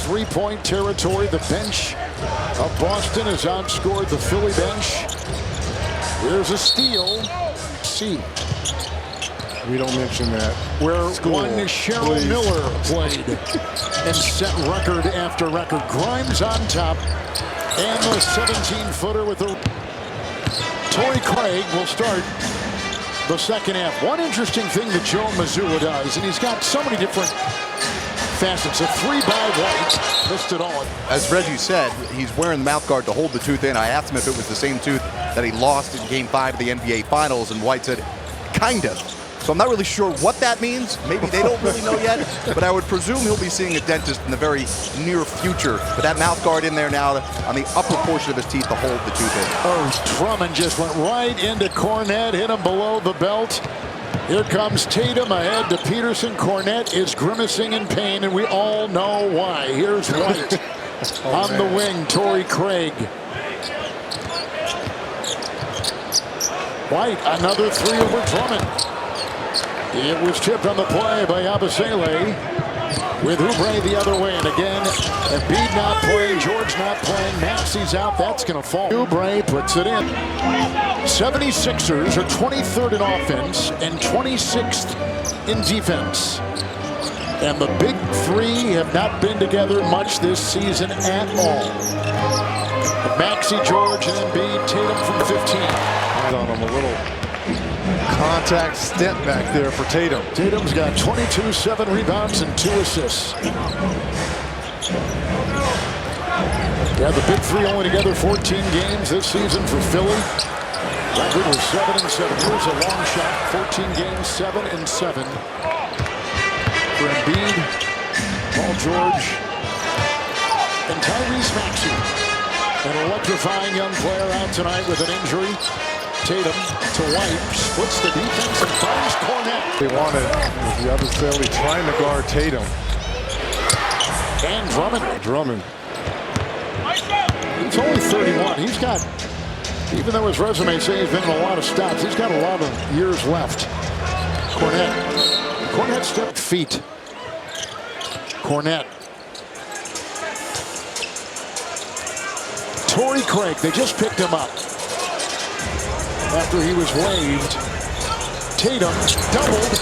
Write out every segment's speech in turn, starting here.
three-point territory. The bench of Boston has outscored the Philly bench. Here's a steal. C. We don't mention that. Where one Cheryl Miller played and set record after record. Grimes on top. And the 17-footer with the... Torrey Craig will start the second half. One interesting thing that Joe Mazzulla does, and he's got so many different facets. A three by White, missed it all. As Reggie said, he's wearing the mouth guard to hold the tooth in. I asked him if it was the same tooth that he lost in Game 5 of the NBA Finals, and White said, kind of. So I'm not really sure what that means. Maybe they don't really know yet, but I would presume he'll be seeing a dentist in the very near future. But that mouth guard in there now on the upper portion of his teeth to hold the tooth in. Oh, Drummond just went right into Cornette, hit him below the belt. Here comes Tatum ahead to Peterson. Cornette is grimacing in pain, and we all know why. Here's White on the wing, Torrey Craig. White, another three over Drummond. It was tipped on the play by Abasele with Oubre the other way. And again, Embiid not playing, George not playing, Maxey's out. That's going to fall. Oubre puts it in. 76ers are 23rd in offense and 26th in defense. And the big three have not been together much this season at all. Maxey, George, and Embiid. Tatum from 15. On him a little contact step back there for Tatum. Tatum's got 22, 7 rebounds, and 2 assists. Yeah, the big three only together 14 games this season for Philly. Record was 7-7. Here's a long shot. 14 games, 7-7. For Embiid, Paul George, and Tyrese Maxey. An electrifying young player out tonight with an injury. Tatum to White, splits the defense and finds Cornette. They wanted the other Celtics trying to guard Tatum. And Drummond. He's only 31. He's got, even though his resume says he's been in a lot of stops, he's got a lot of years left. Cornette stepped feet. Cornette. Torrey Craig, they just picked him up after he was waived. Tatum doubled,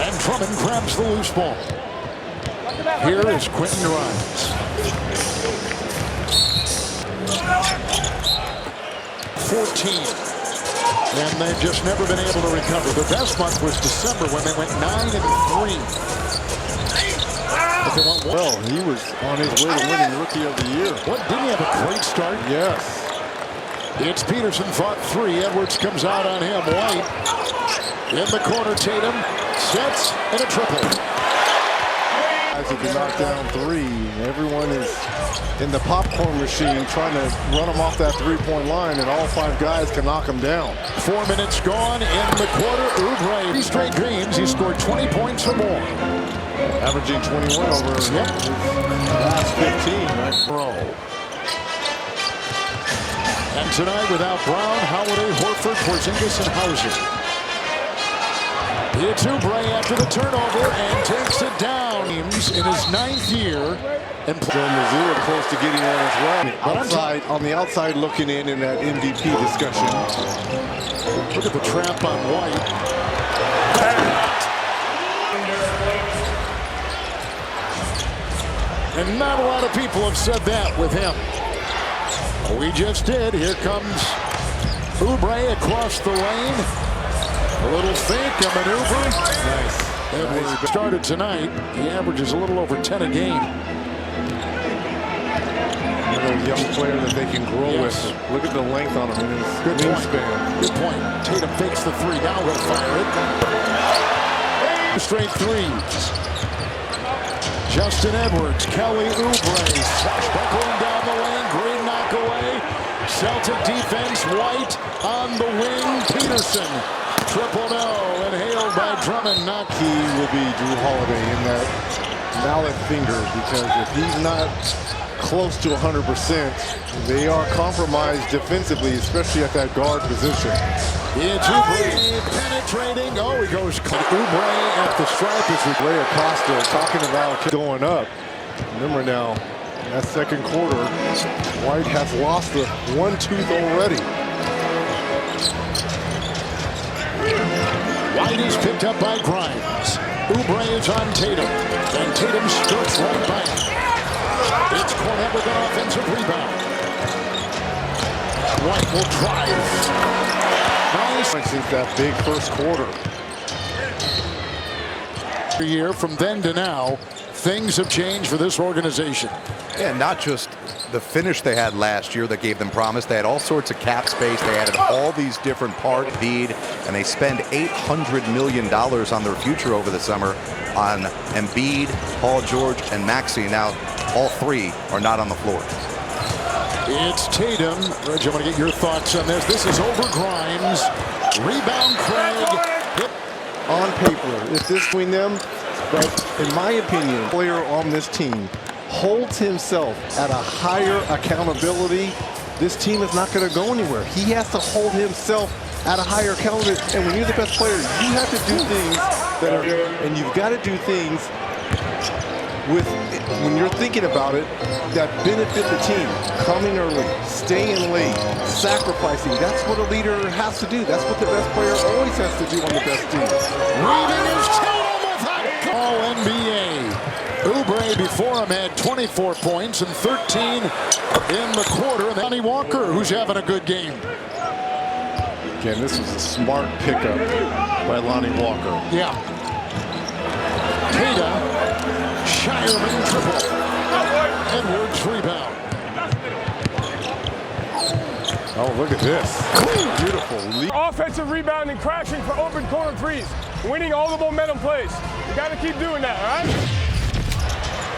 and Drummond grabs the loose ball. Here is Quentin Grimes. 14, and they've just never been able to recover. Their best month was December when they went 9-3. But they went well. He was on his way to winning Rookie of the Year. What, didn't he have a great start? Yes. It's Peterson fought 3. Edwards comes out on him. White in the corner. Tatum sets and a triple. Guys have been knocked down 3. Everyone is in the popcorn machine trying to run them off that three-point line, and all 5 guys can knock them down. 4 minutes gone in the quarter. Oubre, 3 straight games. He scored 20 points or more. Averaging 21 over his last 15. Right? And tonight, without Brown, Holiday, Horford, Porzingis, and Hauser. It's Oubre after the turnover and takes it down. In his 9th year. And Joe Mazzulla close to getting on as well. On the outside looking in that MVP discussion. Look at the trap on White. And not a lot of people have said that with him. We just did. Here comes Oubre across the lane. A little fake, a maneuver. Nice. Edwards started tonight. He averages a little over 10 a game. Another young player that they can grow with. Look at the length on him in his wingspan. Good point. Tatum fakes the 3. Now he'll fire it. Straight threes. Justin Edwards, Kelly Oubre, swashbuckling down the lane, great knockaway. Celtic defense, White on the wing, Peterson. Triple no, inhaled by Drummond. Not key will be Drew Holiday in that mallet finger, because if he's not close to 100%, they are compromised defensively, especially at that guard position. It's Oubre penetrating. Oh, he goes Oubre at the stripe as we Ray Acosta talking about going up. Remember now, that second quarter, White has lost the one tooth already. White is picked up by Grimes. Oubre is on Tatum. And Tatum skirts right by him. It's Cornette with an offensive rebound. White will drive. Nice. Since that big first quarter. Year from then to now, things have changed for this organization. Yeah, not just the finish they had last year that gave them promise. They had all sorts of cap space. They added all these different parts, and they spend $800 million on their future over the summer on Embiid, Paul George, and Maxey. Now, all three are not on the floor. It's Tatum. Reggie, I want to get your thoughts on this. This is over Grimes. Rebound Craig. On paper, it's this between them, but in my opinion, the player on this team holds himself at a higher accountability. This team is not going to go anywhere. He has to hold himself at a higher accountability. And when you're the best player, you have to do things that are, and you've got to do things with, when you're thinking about it, that benefit the team. Coming early, staying late, sacrificing. That's what a leader has to do. That's what the best player always has to do on the best team. Reading is Tatum with that all NBA. Oubre before him had 24 points and 13 in the quarter. And Lonnie Walker, who's having a good game. Again, this was a smart pickup by Lonnie Walker. Yeah. Tatum. Shireman triple. Edwards rebound. Oh, look at this. Beautiful. Offensive rebound and crashing for open corner threes. Winning all the momentum plays. You got to keep doing that, all right?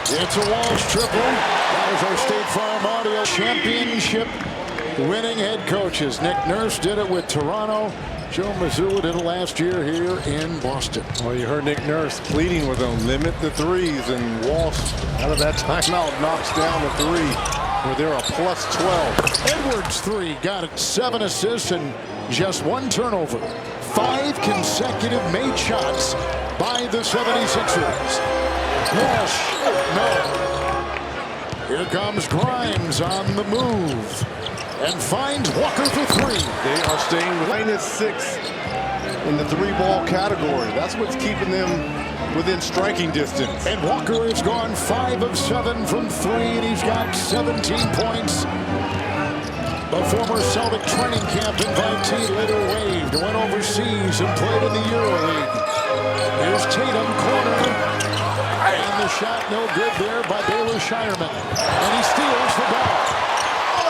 It's a Walsh triple. That was our State Farm Audio championship winning head coaches. Nick Nurse did it with Toronto. Joe Mazzulla did it last year here in Boston. Well, you heard Nick Nurse pleading with them, limit the threes, and Walsh, out of that timeout, knocks down the three, where they're a plus 12. Edwards three, got it. 7 assists and just 1 turnover. 5 consecutive made shots by the 76ers. Walsh, no. Here comes Grimes on the move. And finds Walker for 3. They are staying with -6 in the 3-ball category. That's what's keeping them within striking distance. And Walker has gone 5 of 7 from 3, and he's got 17 points. The former Celtic training camp invitee later waived, went overseas and played in the EuroLeague. Here's Tatum, corner. And the shot no good there by Baylor Shireman. And he steals the ball.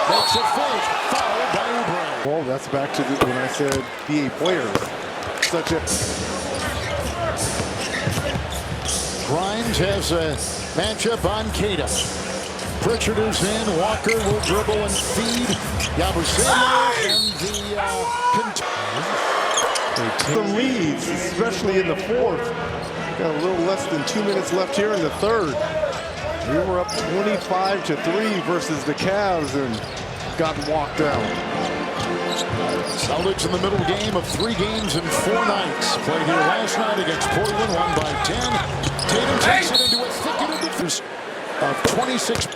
Makes a fake, foul by Oubre. Well, that's back to when I said NBA players. Such a... Grimes has a matchup on Tatum. Pritchard is in. Walker will dribble and feed. Yabusele and the leads, especially in the fourth. Got a little less than 2 minutes left here in the third. We were up 25-3 versus the Cavs and got walked out. Celtics in the middle game of 3 games in 4 nights. Played here last night against Portland, won by 10. Tatum takes it into a thicket of defense of 26.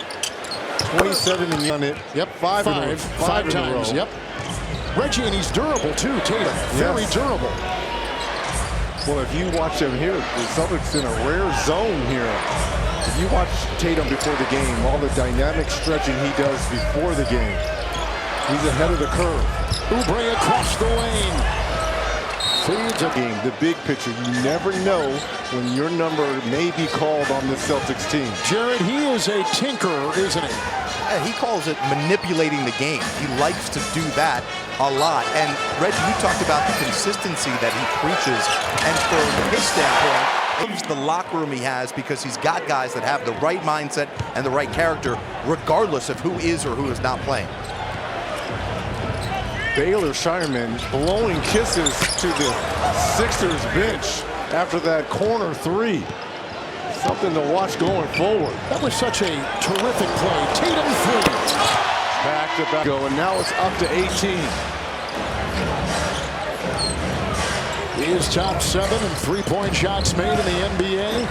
27 and on it. Yep, five times. Yep. Reggie, and he's durable too, Tatum. Very durable. Well, if you watch him here, the Celtics in a rare zone here. If you watch Tatum before the game, all the dynamic stretching he does before the game, he's ahead of the curve. Oubre across the lane. Feeds a game, the big picture. You never know when your number may be called on this Celtics team. Jared, he is a tinkerer, isn't he? Yeah, he calls it manipulating the game. He likes to do that a lot. And Reggie, you talked about the consistency that he preaches. And from his standpoint, the locker room he has, because he's got guys that have the right mindset and the right character, regardless of who is or who is not playing. Baylor Shireman blowing kisses to the Sixers bench after that corner 3. Something to watch going forward. That was such a terrific play. Tatum 3. Back to back go, and now it's up to 18. He is top 7 in 3-point shots made in the NBA.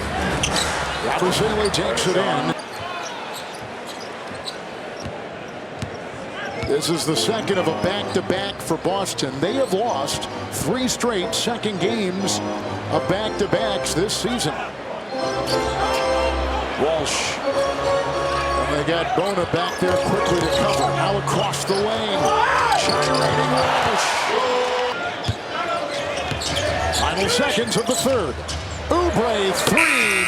Yabusele takes it in. This is the second of a back-to-back for Boston. They have lost 3 straight second games of back-to-backs this season. Walsh. And they got Bona back there quickly to cover. Now across the lane. Gyrating Walsh. Final seconds of the third. Oubre 3.